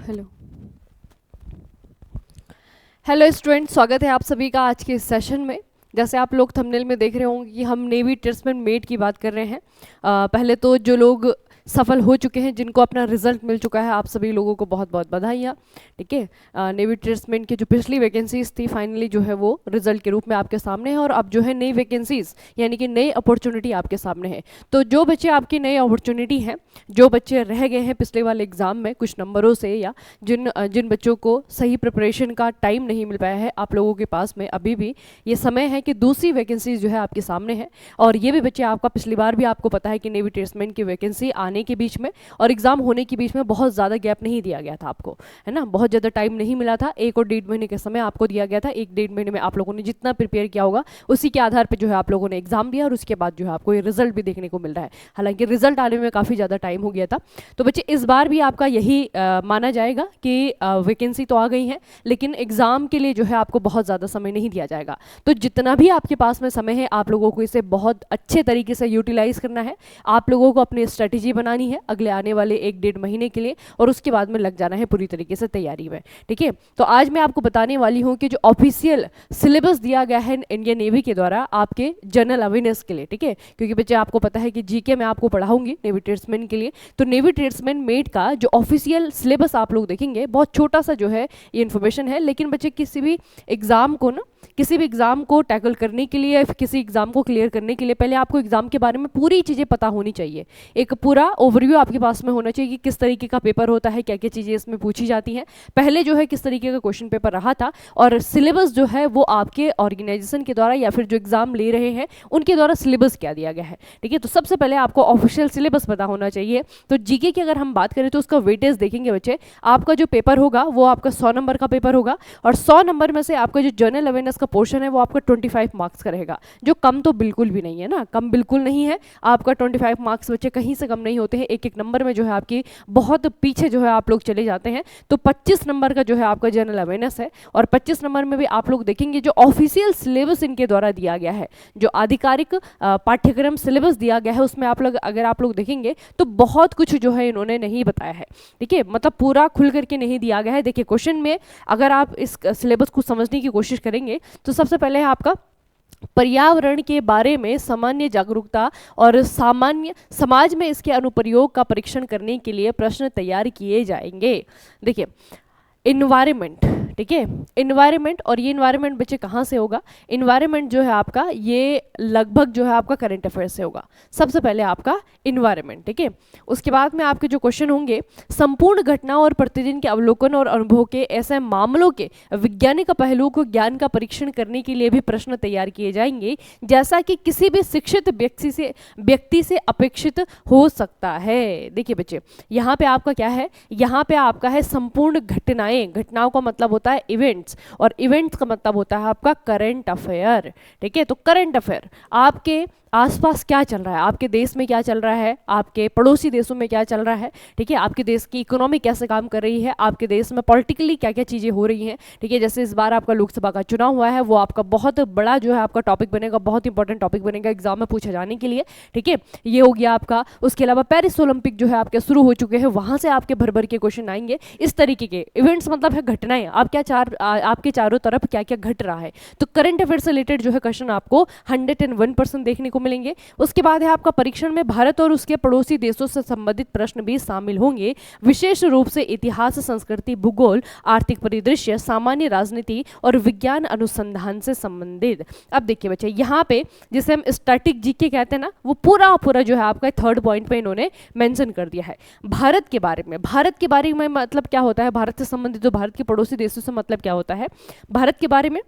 Hello hello student, स्वागत है आप सभी का आज के इस सेशन में। जैसे आप लोग थंबनेल में देख रहे होंगे कि हम नेवी ट्रेड्समैन मेट की बात कर रहे हैं। पहले तो जो लोग सफल हो चुके हैं, जिनको अपना रिजल्ट मिल चुका है, आप सभी लोगों को बहुत बहुत बधाइयाँ। ठीक है, नेवी ट्रेड्समैन की जो पिछली वैकेंसीज थी फाइनली जो है वो रिजल्ट के रूप में आपके सामने है, और अब जो है नई वैकेंसीज यानी कि नई अपॉर्चुनिटी आपके सामने है। तो जो बच्चे आपकी नई अपॉर्चुनिटी हैं, जो बच्चे रह गए हैं पिछले वाले एग्जाम में कुछ नंबरों से, या जिन बच्चों को सही प्रिपरेशन का टाइम नहीं मिल पाया है, आप लोगों के पास में अभी भी ये समय है कि दूसरी वैकेंसीज जो है आपके सामने है। और ये भी बच्चे, आपका पिछली बार भी आपको पता है कि नेवी ट्रेड्समैन की वैकेंसी आने के बीच में और एग्जाम होने के बीच में बहुत ज़्यादा गैप नहीं दिया गया था आपको, है ना। बहुत ज़्यादा टाइम नहीं मिला था, 1 और 1.5 महीने का समय आपको दिया गया था। 1-1.5 महीने में आप लोगों ने जितना प्रिपेयर किया होगा उसी के आधार पर जो है आप लोगों ने एग्जाम दिया, और उसके बाद जो है आपको ये रिजल्ट भी देखने को मिल रहा है। हालांकि रिजल्ट आने में काफ़ी ज़्यादा टाइम हो गया था। तो बच्चे इस बार भी आपका यही माना जाएगा कि वैकेंसी तो आ गई है, लेकिन एग्जाम के लिए जो है आपको बहुत ज़्यादा समय नहीं दिया जाएगा। तो जितना भी आपके पास में समय है, आप लोगों को इसे बहुत अच्छे तरीके से यूटिलाइज करना है। आप लोगों को अपनी स्ट्रेटेजी बनानी है अगले आने वाले 1-1.5 महीने के लिए, और उसके बाद में लग जाना है पूरी तरीके से तैयारी में। ठीक है, तो आज मैं आपको बताने वाली हूँ कि जो ऑफिशियल सिलेबस दिया गया है इंडियन नेवी के द्वारा आपके जनरल अवेयरनेस के लिए। ठीक है, क्योंकि बच्चे आपको पता है कि जीके मैं आपको पढ़ाऊंगी नेवी ट्रेड्समैन के लिए। तो नेवी ट्रेड्समैन मेट का जो ऑफिशियल सिलेबस आप लोग देखेंगे, बहुत छोटा सा जो है ये इन्फॉर्मेशन है, लेकिन बच्चे किसी भी एग्जाम को टैकल करने के लिए, किसी एग्जाम को क्लियर करने के लिए पहले आपको एग्जाम के बारे में पूरी चीज़ें पता होनी चाहिए। एक पूरा ओवरव्यू आपके पास में होना चाहिए कि किस तरीके का पेपर होता है, क्या क्या चीज़ें इसमें पूछी जाती हैं, पहले जो है किस तरीके का क्वेश्चन पेपर रहा था, और सिलेबस जो है वो आपके ऑर्गेनाइजेशन के द्वारा या फिर जो एग्जाम ले रहे हैं उनके द्वारा सिलेबस क्या दिया गया है। ठीक है, तो सबसे पहले आपको ऑफिशियल सिलेबस पता होना चाहिए। तो जीके की अगर हम बात करें तो उसका वेटेज देखेंगे बच्चे, आपका जो पेपर होगा वो आपका 100 नंबर का पेपर होगा, और 100 नंबर में से आपका जो जनरल अवेयरनेस का पोर्शन है वो आपका 25 मार्क्स का रहेगा, जो कम तो बिल्कुल भी नहीं है ना, कम बिल्कुल नहीं है। आपका 25 मार्क्स बच्चे कहीं से कम नहीं होते हैं, एक एक नंबर में जो है आपकी बहुत पीछे जो है आप लोग चले जाते हैं। तो 25 नंबर का जो है आपका जनरल अवेयरनेस है, और 25 नंबर में भी आप लोग देखेंगे जो ऑफिशियल सिलेबस इनके द्वारा दिया गया है, जो आधिकारिक पाठ्यक्रम सिलेबस दिया गया है, उसमें अगर आप लोग देखेंगे तो बहुत कुछ जो है इन्होंने नहीं बताया है। ठीक है, मतलब पूरा खुल करके नहीं दिया गया है। देखिए, क्वेश्चन में अगर आप इस सिलेबस को समझने की कोशिश करेंगे तो सबसे पहले है आपका पर्यावरण के बारे में सामान्य जागरूकता और सामान्य समाज में इसके अनुप्रयोग का परीक्षण करने के लिए प्रश्न तैयार किए जाएंगे। देखिए, इन्वायरमेंट, ठीक है, इन्वायरमेंट, और ये इन्वायरमेंट बच्चे कहाँ से होगा? इन्वायरमेंट जो है आपका ये लगभग जो है आपका करंट अफेयर से होगा, सबसे पहले आपका इन्वायरमेंट। ठीक है, उसके बाद में आपके जो क्वेश्चन होंगे, संपूर्ण घटना और प्रतिदिन के अवलोकन और अनुभव के ऐसे मामलों के वैज्ञानिक पहलुओं को ज्ञान का परीक्षण करने के लिए भी प्रश्न तैयार किए जाएंगे, जैसा कि किसी भी शिक्षित व्यक्ति से अपेक्षित हो सकता है। देखिए बच्चे, यहाँ पे आपका क्या है, यहाँ पे आपका है संपूर्ण घटनाओं का मतलब होता है इवेंट्स, और इवेंट्स का मतलब होता है आपका करंट अफेयर। ठीक है, तो करंट अफेयर आपके आसपास क्या चल रहा है, आपके देश में क्या चल रहा है, आपके पड़ोसी देशों में क्या चल रहा है। ठीक है, आपके देश की इकोनॉमी कैसे काम कर रही है, आपके देश में पॉलिटिकली क्या क्या चीज़ें हो रही हैं। ठीक है, जैसे इस बार आपका लोकसभा का चुनाव हुआ है, वो आपका बहुत बड़ा जो है आपका टॉपिक बनेगा, बहुत इंपॉर्टेंट टॉपिक बनेगा एग्जाम में पूछे जाने के लिए। ठीक है, ये हो गया आपका। उसके अलावा पेरिस ओलंपिक जो है आपके शुरू हो चुके हैं, वहाँ से आपके भर भर के क्वेश्चन आएंगे। इस तरीके के इवेंट्स मतलब है घटनाएं, आपके चारों तरफ क्या क्या घट रहा है। तो करंट अफेयर से रिलेटेड जो है क्वेश्चन आपको 101% देखने को मिलेंगे। उसके बाद है आपका परीक्षण में भारत और उसके पड़ोसी देशों से संबंधित प्रश्न भी शामिल होंगे, विशेष रूप से इतिहास, संस्कृति, भूगोल, आर्थिक परिदृश्य, सामान्य राजनीति और विज्ञान अनुसंधान से संबंधित। अब देखिए बच्चे, यहाँ पे जिसे हम स्टैटिक जीके कहते हैं ना, वो पूरा जो है आपका 3rd पॉइंट पे इन्होंने मेंशन कर दिया है। भारत के बारे में मतलब क्या होता है, भारत से संबंधित जो भारत के पड़ोसी देशों से मतलब क्या होता है, भारत के बारे में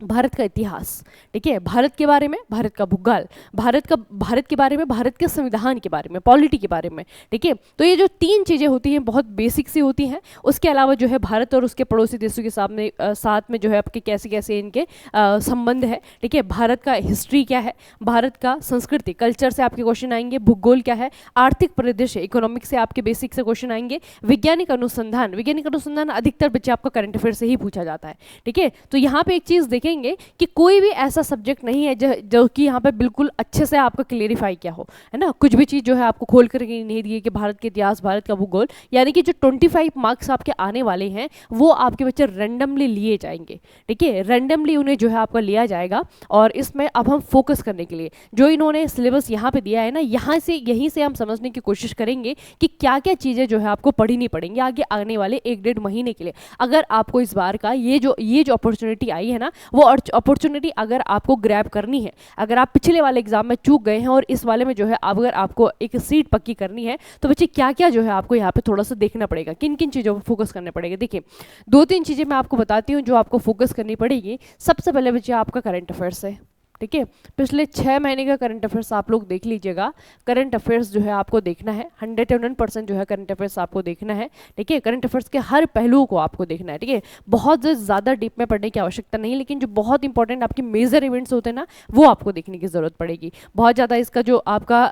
भारत का इतिहास। ठीक है, भारत के बारे में भारत का भूगोल, भारत के बारे में भारत के संविधान के बारे में, पॉलिटी के बारे में। ठीक है, तो ये जो 3 चीज़ें होती हैं बहुत बेसिक सी होती हैं। उसके अलावा जो है भारत और उसके पड़ोसी देशों के साथ में जो है आपके कैसे कैसे इनके संबंध है। ठीक है, भारत का हिस्ट्री क्या है, भारत का संस्कृति कल्चर से आपके क्वेश्चन आएंगे, भूगोल क्या है, आर्थिक परिदृश्य इकोनॉमिक से आपके बेसिक से क्वेश्चन आएंगे, वैज्ञानिक अनुसंधान अधिकतर बच्चे आपका करंट अफेयर से ही पूछा जाता है। ठीक है, तो यहाँ पे एक चीज़ देखें, देखेंगे कि कोई भी ऐसा सब्जेक्ट नहीं है जो कि यहाँ पे बिल्कुल अच्छे से आपका क्लेरिफाई किया हो, है ना। कुछ भी चीज़ जो है आपको खोल करके नहीं दी है कि भारत के इतिहास, भारत का भूगोल, यानी कि जो 25 मार्क्स आपके आने वाले हैं वो आपके बच्चे रैंडमली लिए जाएंगे, ठीक है, रैंडमली उन्हें जो है आपका लिया जाएगा। और इसमें अब हम फोकस करने के लिए जो इन्होंने सिलेबस यहाँ पे दिया है ना, यहीं से हम समझने की कोशिश करेंगे कि क्या क्या चीज़ें जो है आपको पढ़नी पड़ेंगी आगे आने वाले 1-1.5 महीने के लिए। अगर आपको इस बार का ये जो अपॉर्चुनिटी आई है ना, वो अपॉर्चुनिटी अगर आपको ग्रैब करनी है, अगर आप पिछले वाले एग्जाम में चूक गए हैं और इस वाले में जो है अगर आपको एक सीट पक्की करनी है, तो बच्चे क्या क्या जो है आपको यहाँ पे थोड़ा सा देखना पड़ेगा, किन किन चीज़ों पर फोकस करने पड़ेगा। देखिए 2-3 चीज़ें मैं आपको बताती हूँ जो आपको फोकस करनी पड़ेगी। सबसे पहले बच्चे आपका करंट अफेयर्स है, ठीक है। पिछले 6 महीने का करंट अफेयर्स आप लोग देख लीजिएगा। करंट अफेयर्स जो है आपको देखना है, 101% जो है करंट अफेयर्स आपको देखना है, ठीक है। करंट अफेयर्स के हर पहलुओं को आपको देखना है, ठीक है। बहुत ज़्यादा डीप में पढ़ने की आवश्यकता नहीं, लेकिन जो बहुत इंपॉर्टेंट आपके मेजर इवेंट्स होते हैं ना, वो आपको देखने की ज़रूरत पड़ेगी। बहुत ज़्यादा इसका जो आपका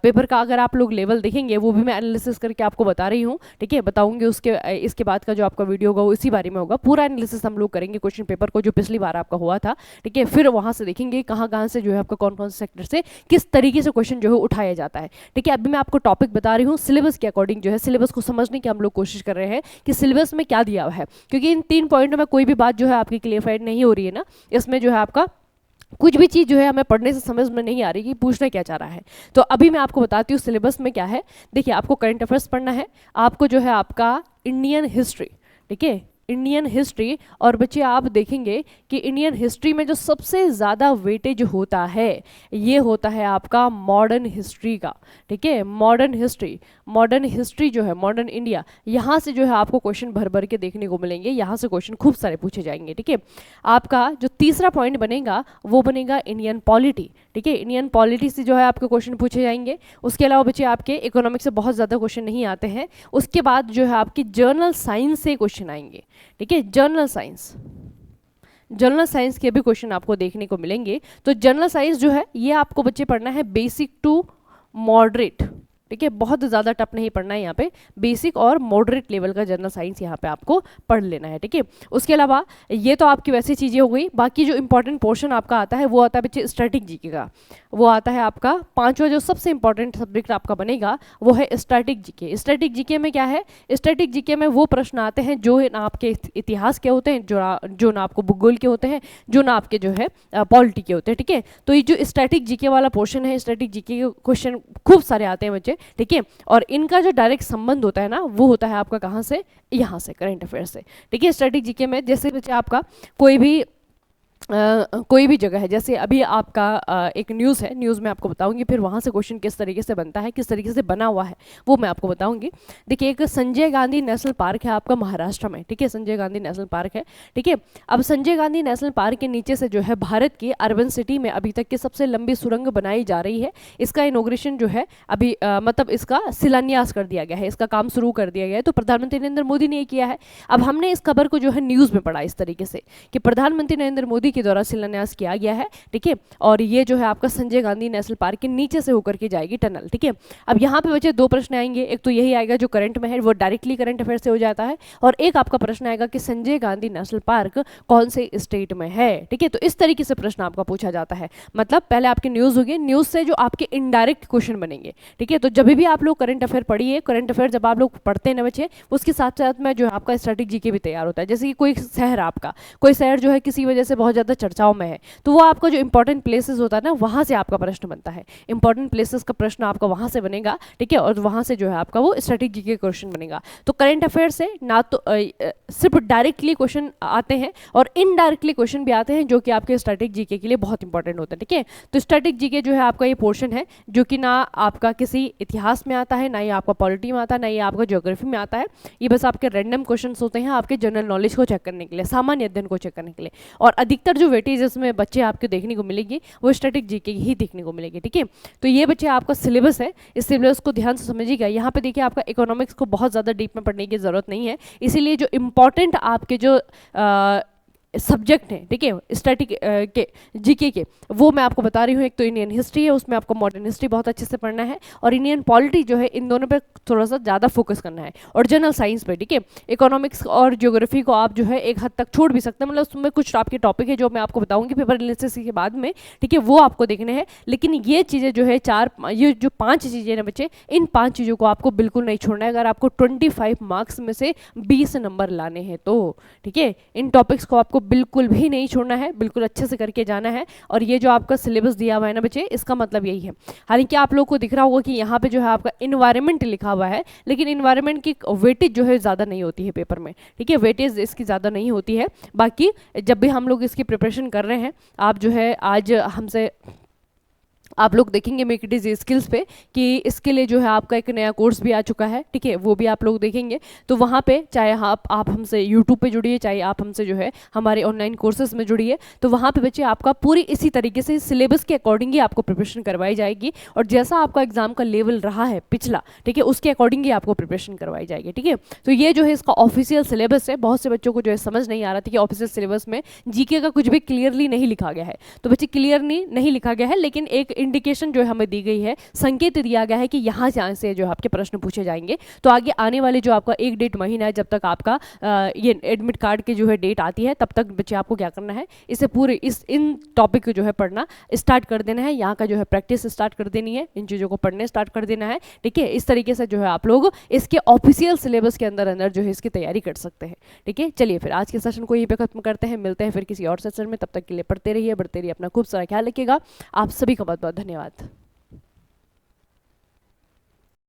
पेपर का अगर आप लोग लेवल देखेंगे, वो भी मैं एनालिसिस करके आपको बता रही हूँ, ठीक है, बताऊँगी। इसके बाद का जो आपका वीडियो होगा वो इसी बारे में होगा। पूरा एनालिसिस हम लोग करेंगे क्वेश्चन पेपर को जो पिछली बार आपका हुआ था, ठीक है। फिर वहाँ से देखेंगे कहाँ से जो है आपका कौन कौन से सेक्टर से किस तरीके से क्वेश्चन जो है उठाया जाता है, ठीक है। अभी मैं आपको टॉपिक बता रही हूँ सिलेबस के अकॉर्डिंग, जो है सिलेबस को समझने की हम लोग कोशिश कर रहे हैं कि सिलेबस में क्या दिया हुआ है, क्योंकि इन 3 पॉइंटों में कोई भी बात जो है आपकी क्लियरफाइड नहीं हो रही है ना, इसमें जो है आपका कुछ भी चीज़ जो है हमें पढ़ने से समझ में नहीं आ रही कि पूछना क्या चाह रहा है। तो अभी मैं आपको बताती हूँ सिलेबस में क्या है। देखिए आपको करंट अफेयर्स पढ़ना है, आपको जो है आपका इंडियन हिस्ट्री, ठीक है, इंडियन हिस्ट्री। और बच्चे आप देखेंगे कि इंडियन हिस्ट्री में जो सबसे ज़्यादा वेटेज होता है ये होता है आपका मॉडर्न हिस्ट्री का, ठीक है। मॉडर्न हिस्ट्री जो है मॉडर्न इंडिया, यहाँ से जो है आपको क्वेश्चन भर भर के देखने को मिलेंगे, यहाँ से क्वेश्चन खूब सारे पूछे जाएंगे, ठीक है। आपका जो तीसरा पॉइंट बनेगा वो बनेगा इंडियन पॉलिटी, ठीक है। इंडियन पॉलिटी से जो है आपके क्वेश्चन पूछे जाएंगे। उसके अलावा बच्चे आपके इकोनॉमिक्स से बहुत ज़्यादा क्वेश्चन नहीं आते हैं। उसके बाद जो है आपकी जर्नल साइंस से क्वेश्चन आएंगे, ठीक है। जर्नल साइंस के भी क्वेश्चन आपको देखने को मिलेंगे। तो जर्नल साइंस जो है ये आपको बच्चे पढ़ना है बेसिक टू मॉडरेट, ठीक है, बहुत ज़्यादा टफ नहीं पढ़ना है यहाँ पे, बेसिक और मॉडरेट लेवल का जनरल साइंस यहाँ पे आपको पढ़ लेना है, ठीक है। उसके अलावा ये तो आपकी वैसी चीज़ें हो गई। बाकी जो इंपॉर्टेंट पोर्शन आपका आता है वो आता है बच्चे स्टैटिक जीके का, वो आता है आपका 5वां जो सबसे इंपॉर्टेंट सब्जेक्ट आपका बनेगा वो है स्टैटिक जीके। स्टैटिक जीके में क्या है, स्टैटिक जीके में वो प्रश्न आते हैं जो ना आपके इतिहास के होते हैं, जो ना आपको भूगोल के होते हैं, जो ना आपके जो है पॉलिटी के होते हैं, ठीक है। तो ये जो स्टैटिक जीके वाला पोर्शन है, स्टैटिक जीके के क्वेश्चन खूब सारे आते हैं बच्चे, ठीक है। और इनका जो डायरेक्ट संबंध होता है ना वो होता है आपका कहाँ से, यहाँ से, करंट अफेयर से, ठीक है। स्टैटिक जीके में जैसे बच्चे आपका कोई भी जगह है, जैसे अभी आपका एक न्यूज़ है, न्यूज़ में आपको बताऊंगी, फिर वहाँ से क्वेश्चन किस तरीके से बनता है, किस तरीके से बना हुआ है वो मैं आपको बताऊंगी। देखिए एक संजय गांधी नेशनल पार्क है आपका महाराष्ट्र में, ठीक है, संजय गांधी नेशनल पार्क है, ठीक है। अब संजय गांधी नेशनल पार्क के नीचे से जो है भारत की अर्बन सिटी में अभी तक की सबसे लंबी सुरंग बनाई जा रही है। इसका इनॉग्रेशन जो है अभी मतलब इसका शिलान्यास कर दिया गया है, इसका काम शुरू कर दिया गया है। तो प्रधानमंत्री नरेंद्र मोदी ने ये किया है। अब हमने इस खबर को जो है न्यूज़ में पढ़ा इस तरीके से कि प्रधानमंत्री नरेंद्र मोदी के द्वारा शिलान्यास किया गया है, ठीक है। और ये जो है आपका संजय गांधी नेशनल पार्क के नीचे से होकर के जाएगी टनल, ठीक है। अब यहाँ पे बच्चे 2 प्रश्न आएंगे, एक तो यही आएगा जो करंट में है, वो डायरेक्टली करंट अफेयर से हो जाता है, और एक आपका प्रश्न आएगा कि संजय गांधी नेशनल पार्क कौन से स्टेट में है, ठीक है। तो इस तरीके से प्रश्न आपका पूछा जाता है। मतलब पहले आपकी न्यूज़ होगी, न्यूज़ से जो आपके इनडायरेक्ट क्वेश्चन बनेंगे, ठीक है। तो जब भी आप लोग करंट अफेयर पढ़िए, करंट अफेयर जब आप लोग पढ़ते हैं ना बच्चे, उसके साथ साथ में जो है आपका स्ट्रेटेजी के भी तैयार होता है। जैसे कि कोई शहर जो है किसी वजह से बहुत ज़्यादा चर्चाओं में है, तो वो आपका जो इंपॉर्टेंट प्लेसेस होता है ना वहाँ से आपका प्रश्न बनता है, इंपॉर्टेंट प्लेसेस का प्रश्न आपका वहाँ से बनेगा, ठीक है। और वहाँ से जो है आपका वो स्ट्रेटेजी के क्वेश्चन बनेगा। तो करंट अफेयर से ना तो सिर्फ डायरेक्टली क्वेश्चन आते हैं और इनडायरेक्टली क्वेश्चन भी आते हैं जो कि आपके स्टैटिक जीके के लिए बहुत इंपॉर्टेंट होते हैं, ठीक है। तो स्टैटिक जीके जो है आपका ये पोर्शन है जो कि ना आपका किसी इतिहास में आता है, ना ही आपका पॉलिटी में आता है, ना ही आपका ज्योग्राफी में आता है। ये बस आपके रैंडम क्वेश्चन होते हैं आपके जनरल नॉलेज को चेक करने के लिए, सामान्य अध्ययन को चेक करने के लिए। और अधिकतर जो वेटेज इसमें बच्चे आपके देखने को मिलेगी वो स्टैटिक जीके ही देखने को मिलेगी, ठीक है। तो ये बच्चे आपका सिलेबस है, इस सिलेबस को ध्यान से समझिएगा। यहाँ पे देखिए आपका इकोनॉमिक्स को बहुत ज़्यादा डीप में पढ़ने की ज़रूरत नहीं है, इसीलिए जो इम्पॉर्टेंट आपके जो सब्जेक्ट हैं, ठीक है, स्टैटिक के जीके के, वो मैं आपको बता रही हूँ। एक तो इंडियन हिस्ट्री है, उसमें आपको मॉडर्न हिस्ट्री बहुत अच्छे से पढ़ना है, और इंडियन पॉलिटी जो है, इन दोनों पे थोड़ा सा ज़्यादा फोकस करना है, और जनरल साइंस पे, ठीक है। इकोनॉमिक्स और ज्योग्राफी को आप जो है एक हद तक छोड़ भी सकते हैं, मतलब उसमें कुछ आपके टॉपिक है जो मैं आपको बताऊंगी पेपर एनालिसिस के बाद में, ठीक है, वो आपको देखने हैं। लेकिन ये चीज़ें जो है ये जो 5 चीज़ें ना बच्चे, इन 5 चीज़ों को आपको बिल्कुल नहीं छोड़ना है अगर आपको 25 मार्क्स में से 20 नंबर लाने हैं तो, ठीक है। इन टॉपिक्स को आपको बिल्कुल भी नहीं छोड़ना है, बिल्कुल अच्छे से करके जाना है। और ये जो आपका सिलेबस दिया हुआ है ना बच्चे, इसका मतलब यही है। हालांकि आप लोग को दिख रहा होगा कि यहाँ पे जो है आपका इन्वायरमेंट लिखा हुआ है, लेकिन इन्वायरमेंट की वेटेज जो है ज़्यादा नहीं होती है पेपर में, ठीक है, वेटेज इसकी ज़्यादा नहीं होती है। बाकी जब भी हम लोग इसकी प्रिपरेशन कर रहे हैं, आप जो है आज हमसे आप लोग देखेंगे मेक इट इज स्किल्स पे कि इसके लिए जो है आपका एक नया कोर्स भी आ चुका है, ठीक है, वो भी आप लोग देखेंगे। तो वहाँ पे चाहे आप हमसे यूट्यूब पे जुड़िए, चाहे आप हमसे जो है हमारे ऑनलाइन कोर्सेज में जुड़िए, तो वहाँ पे बच्चे आपका पूरी इसी तरीके से सिलेबस के अकॉर्डिंग ही आपको प्रिपरेशन करवाई जाएगी, और जैसा आपका एग्जाम का लेवल रहा है पिछला, ठीक है, उसके अकॉर्डिंग ही आपको प्रिपरेशन करवाई जाएगी, ठीक है। तो ये जो है इसका ऑफिशियल सिलेबस है। बहुत से बच्चों को जो है समझ नहीं आ रहा था कि ऑफिशियल सिलेबस में जीके का कुछ भी क्लियरली नहीं लिखा गया है, तो बच्चे क्लियरली नहीं लिखा गया है, लेकिन एक इंडिकेशन जो हमें दी गई है, संकेत दिया गया है कि यहाँ से जो आपके प्रश्न पूछे जाएंगे। तो आगे आने वाले जो आपका 1 डेढ़ महीना है, जब तक आपका ये एडमिट कार्ड की जो है डेट आती है, तब तक बच्चे आपको क्या करना है, इसे पूरे इन टॉपिक को जो है पढ़ना स्टार्ट कर देना है, यहाँ का जो है प्रैक्टिस स्टार्ट कर देनी है, इन चीज़ों को पढ़ने स्टार्ट कर देना है, ठीक है। इस तरीके से जो है आप लोग इसके ऑफिशियल सिलेबस के अंदर अंदर जो है इसकी तैयारी कर सकते हैं, ठीक है। चलिए फिर आज के सेशन को यहीं पे खत्म करते हैं, मिलते हैं फिर किसी और सेशन में। तब तक के लिए पढ़ते रहिए, बढ़ते रहिए, अपना खूब सारा ख्याल रखिएगा। आप सभी का बहुत बहुत धन्यवाद।